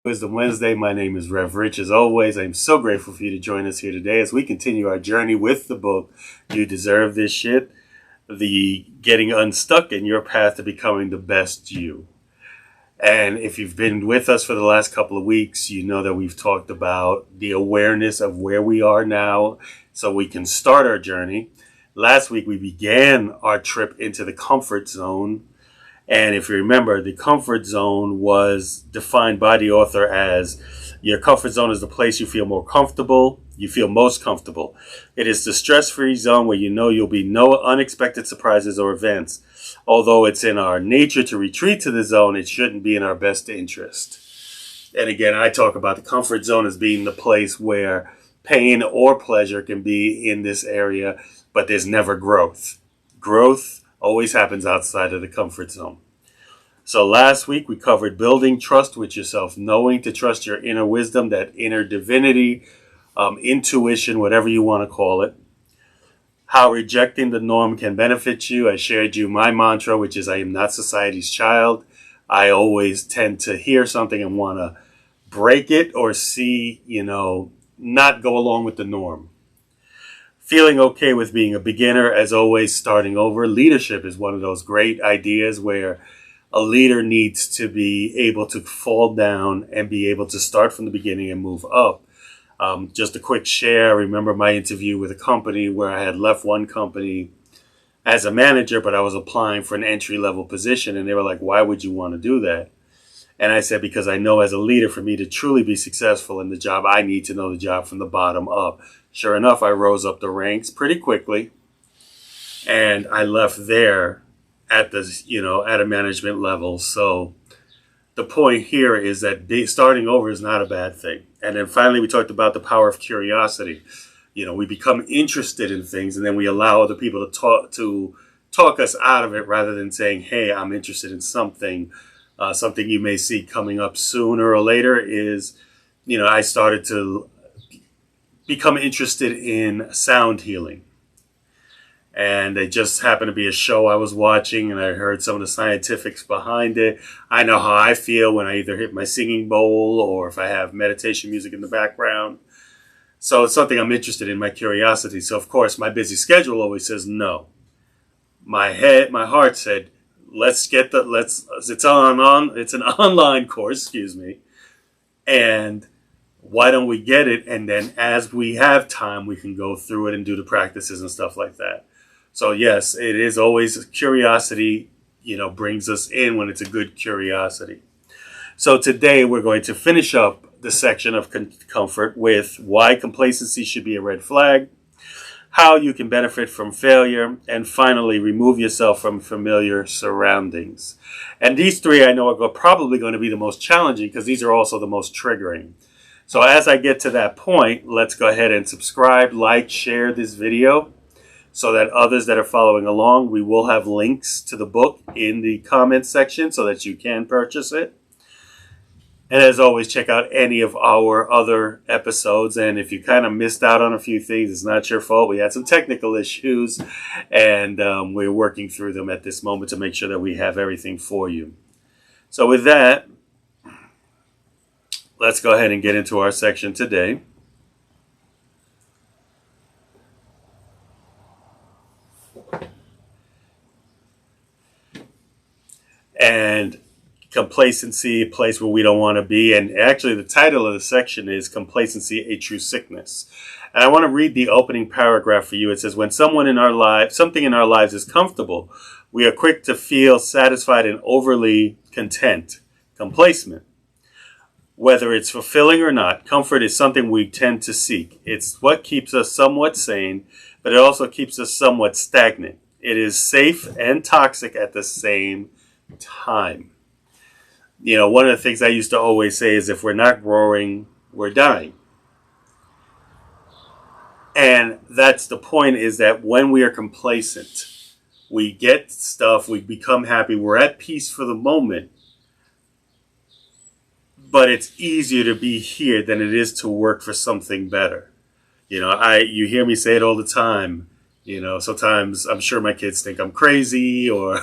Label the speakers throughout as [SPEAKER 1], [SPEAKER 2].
[SPEAKER 1] Wisdom Wednesday. My name is Rev Rich. As always, I'm so grateful for you to join us here today as we continue our journey with the book, You Deserve This Shit, the getting unstuck in your path to becoming the best you. And if you've been with us for the last couple of weeks, you know that we've talked about the awareness of where we are now so we can start our journey. Last week, we began our trip into the comfort zone. And if you remember, the comfort zone was defined by the author as your comfort zone is the place you feel more comfortable, you feel most comfortable. It is the stress-free zone where you know you'll be no unexpected surprises or events. Although it's in our nature to retreat to the zone, it shouldn't be in our best interest. And again, I talk about the comfort zone as being the place where pain or pleasure can be in this area, but there's never growth. Growth always happens outside of the comfort zone. So last week we covered building trust with yourself, knowing to trust your inner wisdom, that inner divinity, intuition, whatever you want to call it. How rejecting the norm can benefit you. I shared you my mantra, which is I am not society's child. I always tend to hear something and want to break it or see, not go along with the norm. Feeling okay with being a beginner, as always, starting over. Leadership is one of those great ideas where a leader needs to be able to fall down and be able to start from the beginning and move up. Just a quick share. I remember my interview with a company where I had left one company as a manager, but I was applying for an entry-level position. And they were like, why would you want to do that? And I said, because I know as a leader, for me to truly be successful in the job, I need to know the job from the bottom up. Sure enough, I rose up the ranks pretty quickly, and I left there at a management level. So the point here is that starting over is not a bad thing. And then finally, we talked about the power of curiosity. We become interested in things, and then we allow other people to talk us out of it, rather than saying, "Hey, I'm interested in something." Something you may see coming up sooner or later is, I started to become interested in sound healing. And it just happened to be a show I was watching, and I heard some of the scientifics behind it. I know how I feel when I either hit my singing bowl or if I have meditation music in the background. So it's something I'm interested in, my curiosity. So, of course, my busy schedule always says no. My heart said, it's an online course, and why don't we get it? And then as we have time, we can go through it and do the practices and stuff like that. So yes, it is always curiosity, brings us in when it's a good curiosity. So today we're going to finish up the section of comfort with why complacency should be a red flag, how you can benefit from failure, and finally, remove yourself from familiar surroundings. And these three I know are probably going to be the most challenging because these are also the most triggering. So as I get to that point, let's go ahead and subscribe, like, share this video so that others that are following along, we will have links to the book in the comments section so that you can purchase it. And as always, check out any of our other episodes. And if you kind of missed out on a few things, it's not your fault. We had some technical issues, and we're working through them at this moment to make sure that we have everything for you. So with that, let's go ahead and get into our section today. And complacency, a place where we don't want to be. And actually, the title of the section is Complacency, a True Sickness. And I want to read the opening paragraph for you. It says, when something in our lives is comfortable, we are quick to feel satisfied and overly content, complacent. Whether it's fulfilling or not, comfort is something we tend to seek. It's what keeps us somewhat sane, but it also keeps us somewhat stagnant. It is safe and toxic at the same time. One of the things I used to always say is if we're not growing, we're dying. And that's the point, is that when we are complacent, we get stuff, we become happy, we're at peace for the moment. But it's easier to be here than it is to work for something better. You hear me say it all the time. Sometimes I'm sure my kids think I'm crazy or,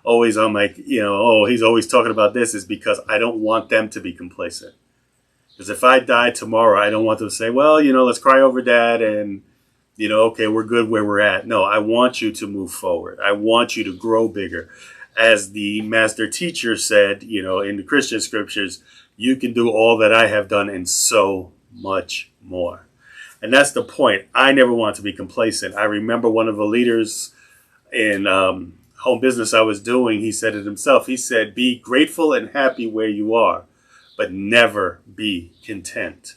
[SPEAKER 1] always I'm like, oh, he's always talking about this, is because I don't want them to be complacent. Because if I die tomorrow, I don't want them to say, well, let's cry over dad and, okay, we're good where we're at. No, I want you to move forward. I want you to grow bigger. As the master teacher said, in the Christian scriptures, you can do all that I have done and so much more. And that's the point. I never want to be complacent. I remember one of the leaders in home business I was doing, he said it himself. He said, be grateful and happy where you are, but never be content.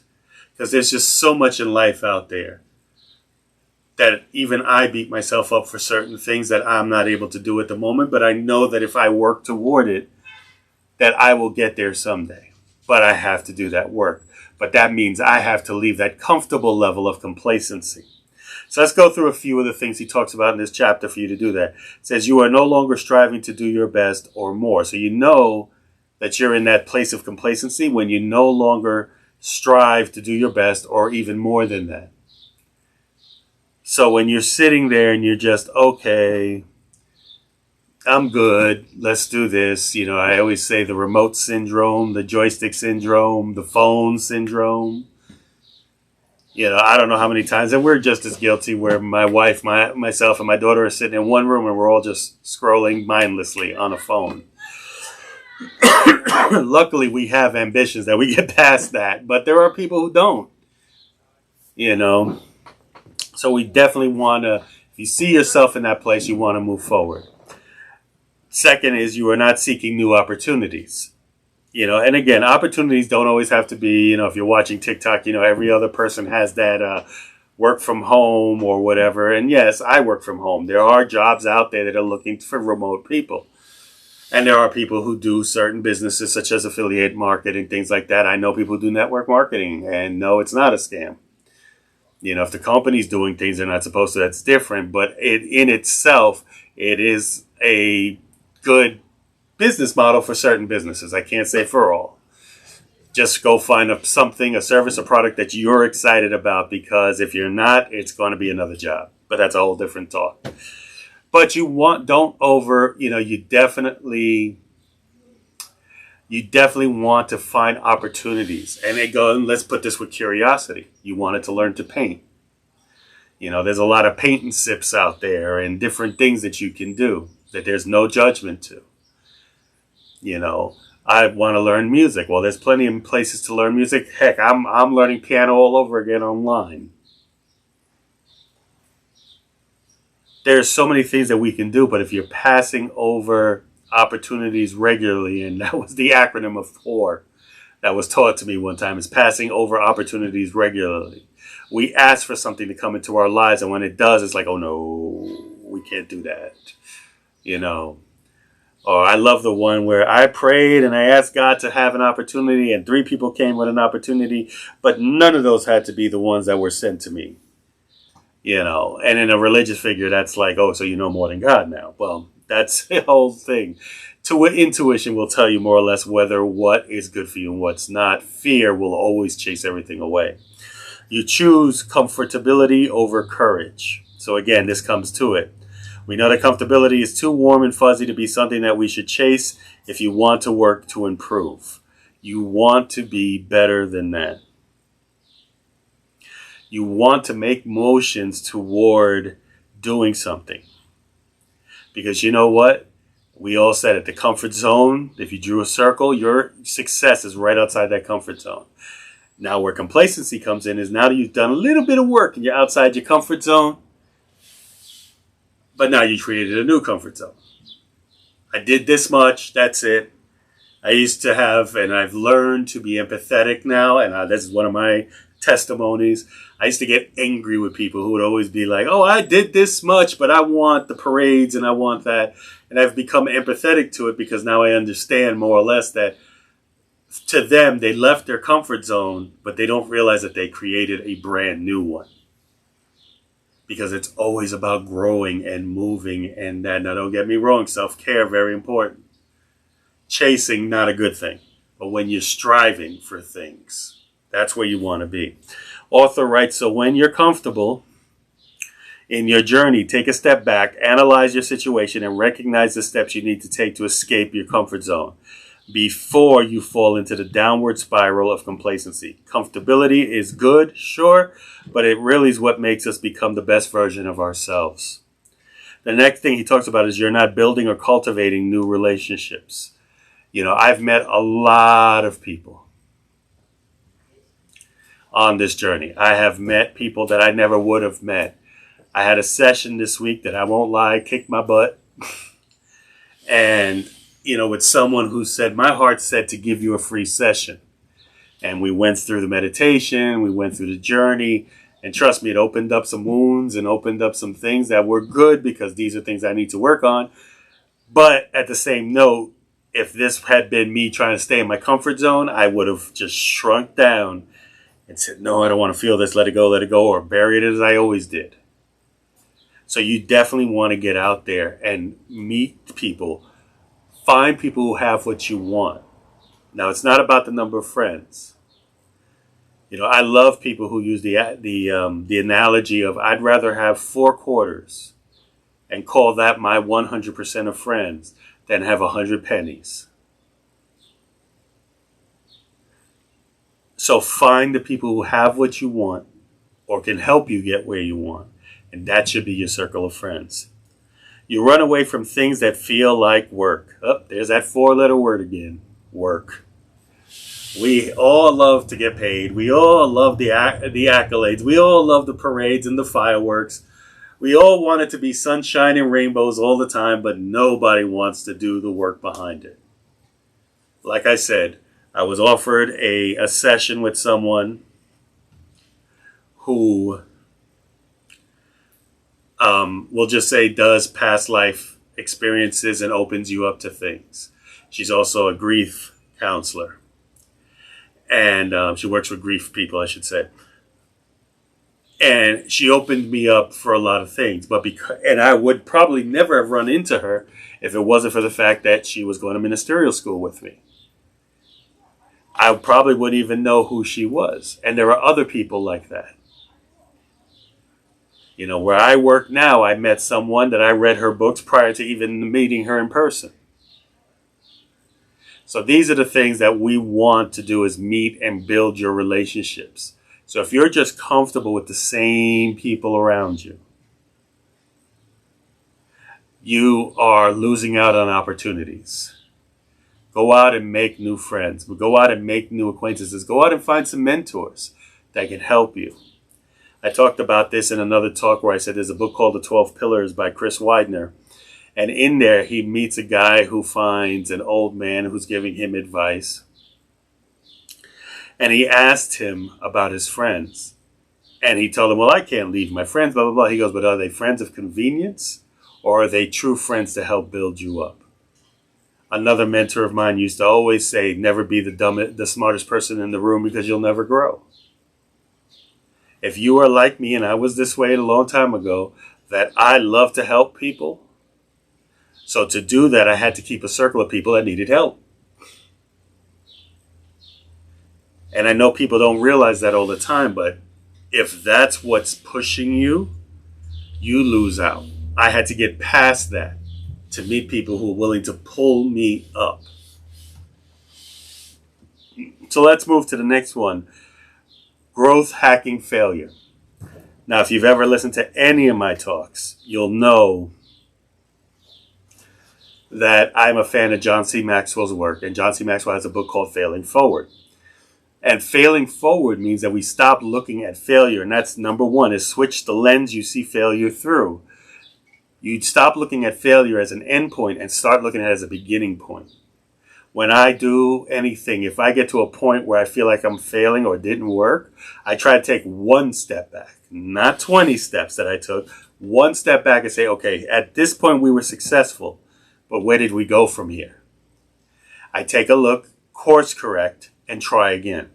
[SPEAKER 1] Because there's just so much in life out there that even I beat myself up for certain things that I'm not able to do at the moment. But I know that if I work toward it, that I will get there someday. But I have to do that work. But that means I have to leave that comfortable level of complacency. So let's go through a few of the things he talks about in this chapter for you to do that. It says you are no longer striving to do your best or more. So you know that you're in that place of complacency when you no longer strive to do your best or even more than that. So when you're sitting there and you're just, okay, I'm good, let's do this. I always say the remote syndrome, the joystick syndrome, the phone syndrome. I don't know how many times, and we're just as guilty, where my wife, myself, and my daughter are sitting in one room and we're all just scrolling mindlessly on a phone. Luckily, we have ambitions that we get past that, but there are people who don't. So we definitely want to, if you see yourself in that place, you want to move forward. Second is you are not seeking new opportunities. And again, opportunities don't always have to be, if you're watching TikTok, every other person has that work from home or whatever. And yes, I work from home. There are jobs out there that are looking for remote people. And there are people who do certain businesses such as affiliate marketing, things like that. I know people who do network marketing, and no, it's not a scam. If the company's doing things they're not supposed to, that's different. But in itself, it is a good business model for certain businesses. I can't say for all. Just go find a service, a product that you're excited about, because if you're not, it's going to be another job. But that's a whole different talk. But you definitely want to find opportunities. And let's put this with curiosity. You wanted to learn to paint. There's a lot of paint and sips out there and different things that you can do that there's no judgment to. I want to learn music. Well, there's plenty of places to learn music. Heck, I'm learning piano all over again online. There's so many things that we can do, but if you're passing over opportunities regularly, and that was the acronym of FOR that was taught to me one time, is passing over opportunities regularly. We ask for something to come into our lives, and when it does, it's like, oh no, we can't do that. Or I love the one where I prayed and I asked God to have an opportunity, and 3 people came with an opportunity, but none of those had to be the ones that were sent to me. And in a religious figure, that's like, oh, so you know more than God now. Well, that's the whole thing. Intuition will tell you more or less whether what is good for you and what's not. Fear will always chase everything away. You choose comfortability over courage. So again, this comes to it. We know that comfortability is too warm and fuzzy to be something that we should chase if you want to work to improve. You want to be better than that. You want to make motions toward doing something. Because you know what? We all said it. The comfort zone, if you drew a circle, your success is right outside that comfort zone. Now where complacency comes in is now that you've done a little bit of work and you're outside your comfort zone, but now you created a new comfort zone. I did this much, that's it. I used to have, and I've learned to be empathetic now, and this is one of my testimonies. I used to get angry with people who would always be like, oh, I did this much, but I want the parades and I want that. And I've become empathetic to it because now I understand more or less that to them, they left their comfort zone, but they don't realize that they created a brand new one. Because it's always about growing and moving, and that, now don't get me wrong, self-care, very important. Chasing, not a good thing. But when you're striving for things, that's where you want to be. Author writes, so when you're comfortable, In your journey, take a step back, analyze your situation, and recognize the steps you need to take to escape your comfort zone before you fall into the downward spiral of complacency. Comfortability is good, sure, but it really is what makes us become the best version of ourselves. The next thing he talks about is you're not building or cultivating new relationships. I've met a lot of people on this journey. I have met people that I never would have met. I had a session this week that, I won't lie, kicked my butt. And, with someone who said, my heart said to give you a free session. And we went through the meditation, we went through the journey. And trust me, it opened up some wounds and opened up some things that were good, because these are things I need to work on. But at the same note, if this had been me trying to stay in my comfort zone, I would have just shrunk down and said, no, I don't want to feel this, let it go, or bury it as I always did. So you definitely want to get out there and meet people. Find people who have what you want. Now, it's not about the number of friends. I love people who use the analogy of, I'd rather have 4 quarters and call that my 100% of friends than have 100 pennies. So find the people who have what you want or can help you get where you want. And that should be your circle of friends. You run away from things that feel like work. Oh, there's that 4-letter word again. Work. We all love to get paid. We all love the accolades. We all love the parades and the fireworks. We all want it to be sunshine and rainbows all the time, but nobody wants to do the work behind it. Like I said, I was offered a session with someone who, we'll just say, does past life experiences and opens you up to things. She's also a grief counselor. And she works with grief people, I should say. And she opened me up for a lot of things. And I would probably never have run into her if it wasn't for the fact that she was going to ministerial school with me. I probably wouldn't even know who she was. And there are other people like that. Where I work now, I met someone that I read her books prior to even meeting her in person. So these are the things that we want to do, is meet and build your relationships. So if you're just comfortable with the same people around you, you are losing out on opportunities. Go out and make new friends. Go out and make new acquaintances. Go out and find some mentors that can help you. I talked about this in another talk where I said there's a book called The 12 Pillars by Chris Widener. And in there, he meets a guy who finds an old man who's giving him advice. And he asked him about his friends. And he told him, well, I can't leave my friends, blah, blah, blah. He goes, but are they friends of convenience? Or are they true friends to help build you up? Another mentor of mine used to always say, never be the smartest person in the room, because you'll never grow. If you are like me, and I was this way a long time ago, that I love to help people. So to do that, I had to keep a circle of people that needed help. And I know people don't realize that all the time, but if that's what's pushing you, you lose out. I had to get past that to meet people who are willing to pull me up. So let's move to the next one. Growth hacking failure. Now, if you've ever listened to any of my talks, you'll know that I'm a fan of John C. Maxwell's work. And John C. Maxwell has a book called Failing Forward. And failing forward means that we stop looking at failure. And that's number one, is switch the lens you see failure through. You'd stop looking at failure as an end point and start looking at it as a beginning point. When I do anything, if I get to a point where I feel like I'm failing or it didn't work, I try to take one step back, not 20 steps that I took, one step back and say, okay, at this point we were successful, but where did we go from here? I take a look, course correct, and try again.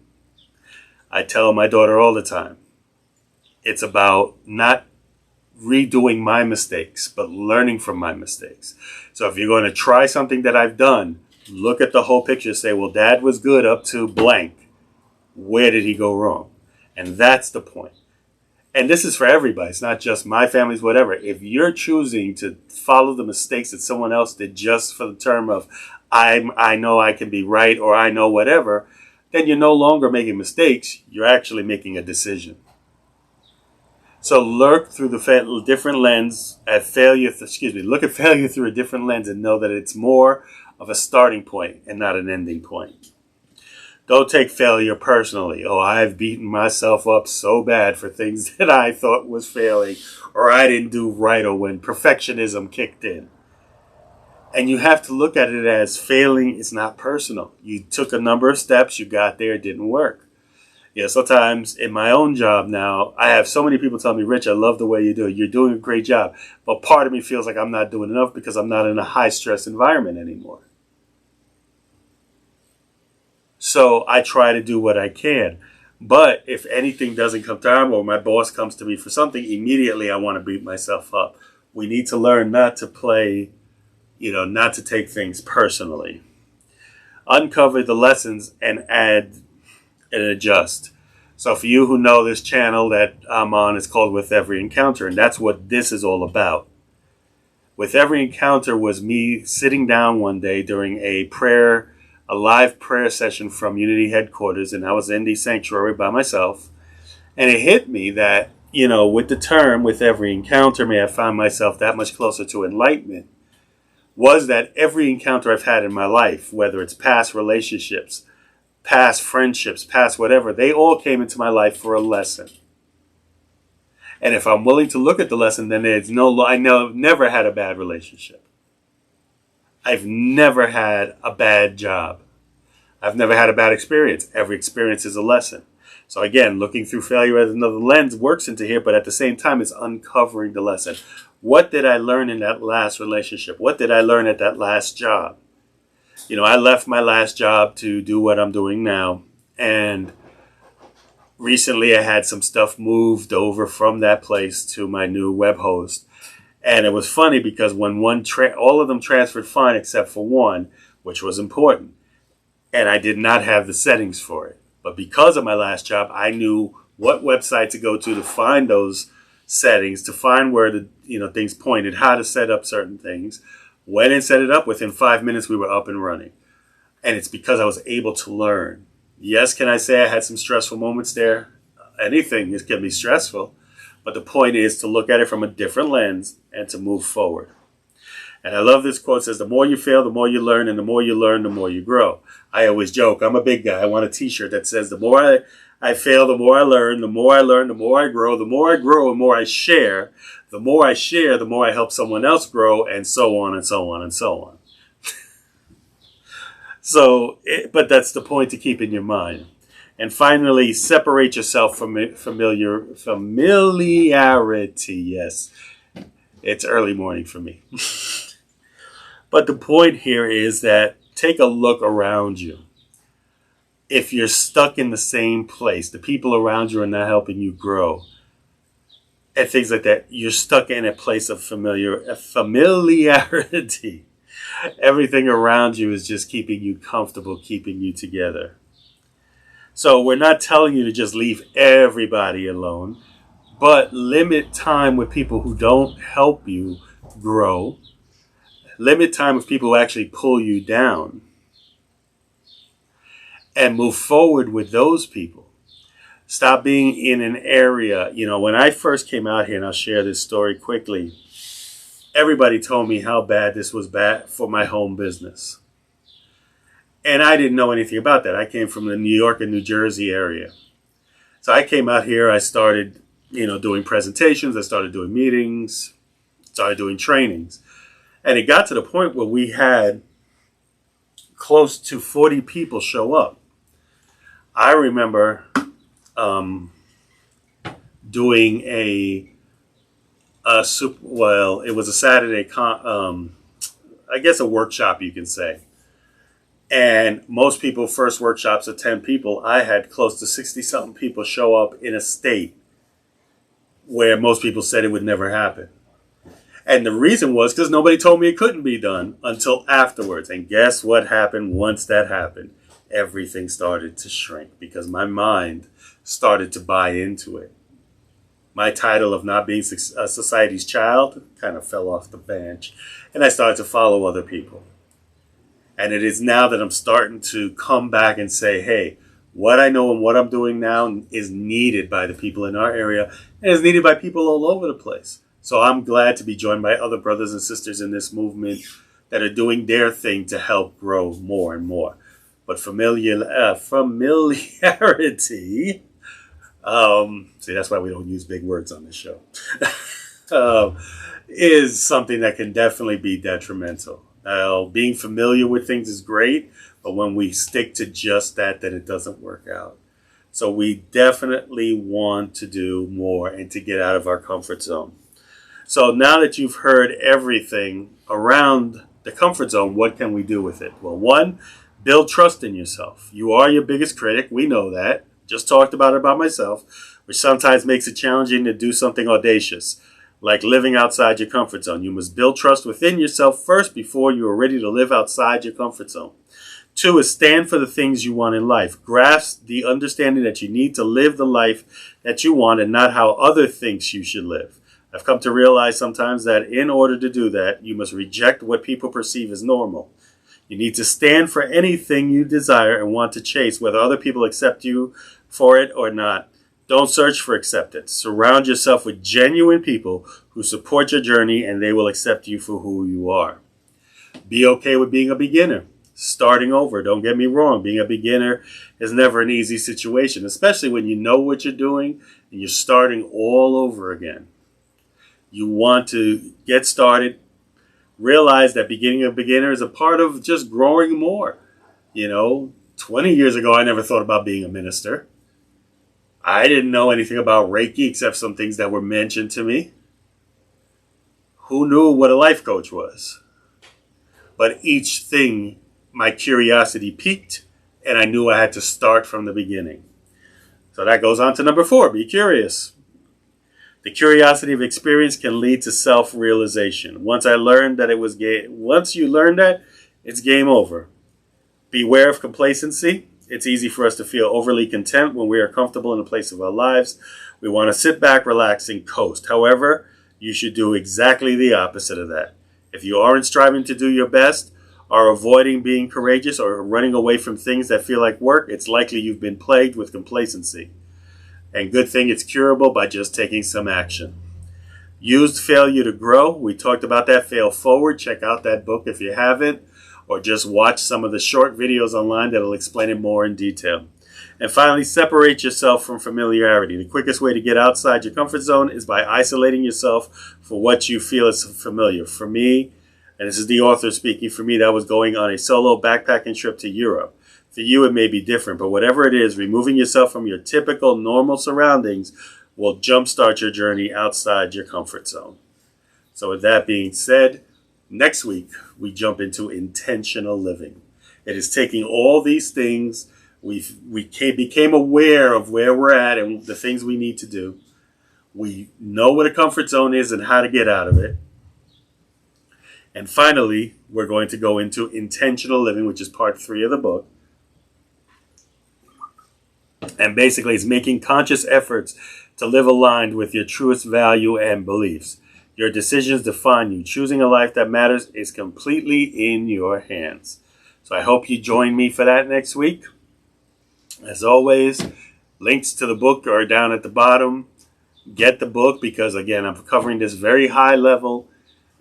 [SPEAKER 1] I tell my daughter all the time, it's about not redoing my mistakes, but learning from my mistakes. So if you're going to try something that I've done, look at the whole picture, say, well, Dad was good up to blank. Where did he go wrong? And that's the point. And this is for everybody. It's not just my family's, whatever. If you're choosing to follow the mistakes that someone else did just for the term of I know I can be right or I know whatever, then you're no longer making mistakes. You're actually making a decision. So look through the different lens at failure. Look at failure through a different lens and know that it's more of a starting point and not an ending point. Don't take failure personally. Oh, I've beaten myself up so bad for things that I thought was failing or I didn't do right or when perfectionism kicked in. And you have to look at it as failing is not personal. You took a number of steps, you got there, it didn't work. Sometimes in my own job now, I have so many people tell me, Rich, I love the way you do it. You're doing a great job. But part of me feels like I'm not doing enough because I'm not in a high stress environment anymore. So I try to do what I can. But if anything doesn't come time or my boss comes to me for something, immediately I want to beat myself up. We need to learn not to play, not to take things personally. Uncover the lessons and add and adjust. So for you who know this channel that I'm on, it's called With Every Encounter. And that's what this is all about. With Every Encounter was me sitting down one day during a live prayer session from Unity headquarters, and I was in the sanctuary by myself. And it hit me that, with the term, with every encounter, may I find myself that much closer to enlightenment, was that every encounter I've had in my life, whether it's past relationships, past friendships, past whatever, they all came into my life for a lesson. And if I'm willing to look at the lesson, then never had a bad relationship. I've never had a bad job. I've never had a bad experience. Every experience is a lesson. So again, looking through failure as another lens works into here, but at the same time, it's uncovering the lesson. What did I learn in that last relationship? What did I learn at that last job? I left my last job to do what I'm doing now. And recently I had some stuff moved over from that place to my new web host. And it was funny because when all of them transferred fine except for one, which was important. And I did not have the settings for it. But because of my last job, I knew what website to go to find those settings, to find where the things pointed, how to set up certain things. Went and set it up. Within 5 minutes, we were up and running. And it's because I was able to learn. Yes, can I say I had some stressful moments there? Anything can be stressful. But the point is to look at it from a different lens and to move forward. And I love this quote. It says, the more you fail, the more you learn. And the more you learn, the more you grow. I always joke. I'm a big guy. I want a t-shirt that says, the more I fail, the more I learn. The more I learn, the more I grow. The more I grow, the more I share. The more I share, the more I help someone else grow. And so on and so on and so on. But that's the point to keep in your mind. And finally, separate yourself from familiarity. Yes, it's early morning for me. But the point here is that take a look around you. If you're stuck in the same place, the people around you are not helping you grow, and things like that, you're stuck in a place of familiarity. Everything around you is just keeping you comfortable, keeping you together. So we're not telling you to just leave everybody alone, but limit time with people who don't help you grow. Limit time with people who actually pull you down. And move forward with those people. Stop being in an area. When I first came out here, and I'll share this story quickly, everybody told me how bad this was bad for my home business. And I didn't know anything about that. I came from the New York and New Jersey area. So I came out here, I started, doing presentations, I started doing meetings, started doing trainings. And it got to the point where we had close to 40 people show up. I remember doing it was a Saturday, I guess a workshop, you can say. And most people, first workshops of 10 people, I had close to 60-something people show up in a state where most people said it would never happen. And the reason was because nobody told me it couldn't be done until afterwards. And guess what happened once that happened? Everything started to shrink because my mind started to buy into it. my title of not being society's child kind of fell off the bench, and I started to follow other people. And it is now that I'm starting to come back and say, hey, what I know and what I'm doing now is needed by the people in our area and is needed by people all over the place. So I'm glad to be joined by other brothers and sisters in this movement that are doing their thing to help grow more and more. But familiarity, see, that's why we don't use big words on this show, is something that can definitely be detrimental. Being familiar with things is great, but when we stick to just that, then it doesn't work out. So we definitely want to do more and to get out of our comfort zone. So now that you've heard everything around the comfort zone, what can we do with it? Well, one, build trust in yourself. You are your biggest critic. We know that. Just talked about it about myself, which sometimes makes it challenging to do something audacious, like living outside your comfort zone. You must build trust within yourself first before you are ready to live outside your comfort zone. Two is stand for the things you want in life. Grasp the understanding that you need to live the life that you want and not how other think you should live. I've come to realize sometimes that in order to do that, you must reject what people perceive as normal. You need to stand for anything you desire and want to chase, whether other people accept you for it or not. Don't search for acceptance. Surround yourself with genuine people who support your journey, and they will accept you for who you are. Be okay with being a beginner. Starting over. Don't get me wrong. Being a beginner is never an easy situation, especially when you know what you're doing and you're starting all over again. You want to get started. Realize that being a beginner is a part of just growing more. 20 years ago, I never thought about being a minister. I didn't know anything about Reiki except some things that were mentioned to me. Who knew what a life coach was? But each thing, my curiosity piqued, and I knew I had to start from the beginning. So that goes on to number 4, be curious. The curiosity of experience can lead to self-realization. Once you learn that, it's game over. Beware of complacency. It's easy for us to feel overly content when we are comfortable in a place of our lives. We want to sit back, relax, and coast. However, you should do exactly the opposite of that. If you aren't striving to do your best, are avoiding being courageous, or running away from things that feel like work, it's likely you've been plagued with complacency. And good thing it's curable by just taking some action. Used failure to grow. We talked about that. Fail Forward. Check out that book if you haven't, or just watch some of the short videos online that'll explain it more in detail. And finally, separate yourself from familiarity. The quickest way to get outside your comfort zone is by isolating yourself for what you feel is familiar. For me, and this is the author speaking, for me that was going on a solo backpacking trip to Europe. For you, it may be different, but whatever it is, removing yourself from your typical normal surroundings will jumpstart your journey outside your comfort zone. So with that being said, next week we jump into intentional living. It is taking all these things, we became aware of where we're at and the things we need to do. We know what a comfort zone is and how to get out of it. And finally, we're going to go into intentional living, which is part 3 of the book. And basically, it's making conscious efforts to live aligned with your truest value and beliefs. Your decisions define you. Choosing a life that matters is completely in your hands. So I hope you join me for that next week. As always, links to the book are down at the bottom. Get the book because, again, I'm covering this very high level,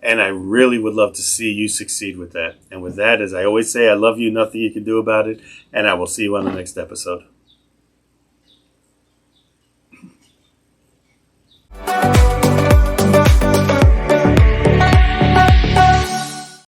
[SPEAKER 1] and I really would love to see you succeed with that. And with that, as I always say, I love you, nothing you can do about it, and I will see you on the next episode.